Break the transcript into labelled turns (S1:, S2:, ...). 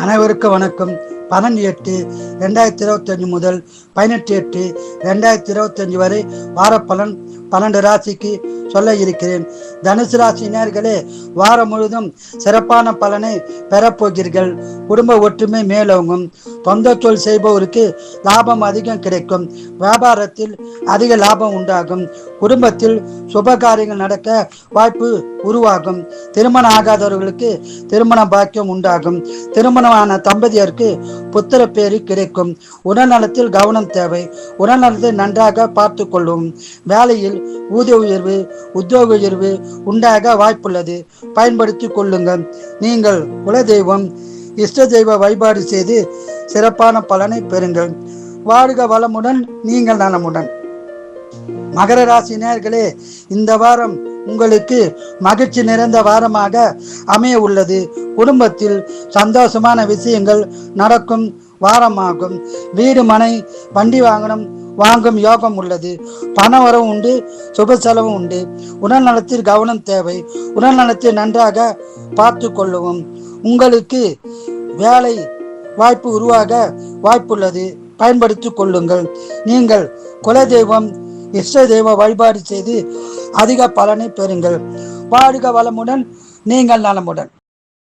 S1: அனைவருக்கும் வணக்கம். 12/8/2025 முதல் 18/8/2025 வரை வாரப்பலன் 12 ராசிக்கு சொல்ல இருக்கிறேன். தனுசு ராசி நேயர்களே, வாரம் முழுதும் சிறப்பான பலனை பெறப்போகிறீர்கள். குடும்ப ஒற்றுமை மேலோங்கும். சொந்த தொழில் செய்பவருக்கு லாபம் அதிகம் கிடைக்கும். வியாபாரத்தில் அதிக லாபம் உண்டாகும். குடும்பத்தில் சுபகாரியங்கள் நடக்க வாய்ப்பு உருவாகும். திருமணம் ஆகாதவர்களுக்கு திருமண பாக்கியம் உண்டாகும். திருமணமான தம்பதியருக்கு புத்திர பேரு கிடைக்கும். உடல்நலத்தில் கவனம் தேவை. உடல்நலத்தை நன்றாக பார்த்து கொள்ளும். வேலையில் ஊதிய உயர்வு, உத்தியோக உயர்வு உண்டாக வாய்ப்புள்ளது. பயன்படுத்தி கொள்ளுங்கள். நீங்கள் குலதெய்வம், இஷ்ட தெய்வ வழிபாடு செய்து சிறப்பான பலனை பெறுங்கள். வாழ்க வளமுடன், நீங்கள் நலமுடன். மகர ராசி நேயர்களே, இந்த வாரம் உங்களுக்கு மகிழ்ச்சி நிறைந்த வாரமாக அமைய உள்ளது. குடும்பத்தில் சந்தோஷமான விஷயங்கள் நடக்கும் வாரமாகும். வீடு, மனை, வண்டி வாங்கும் யோகம் உள்ளது. பண வரவு உண்டு, சுப செலவு உண்டு. உடல் நலத்தில் கவனம் தேவை. உடல் நலத்தை நன்றாக பார்த்து கொள்ளவும். உங்களுக்கு வேலை வாய்ப்பு உருவாக வாய்ப்புள்ளது. பயன்படுத்தி கொள்ளுங்கள். நீங்கள் குலதெய்வம், இஷ்ட தெய்வ வழிபாடு செய்து அதிக பலனை பெறுங்கள். வாழ்க வளமுடன், நீங்கள் நலமுடன்.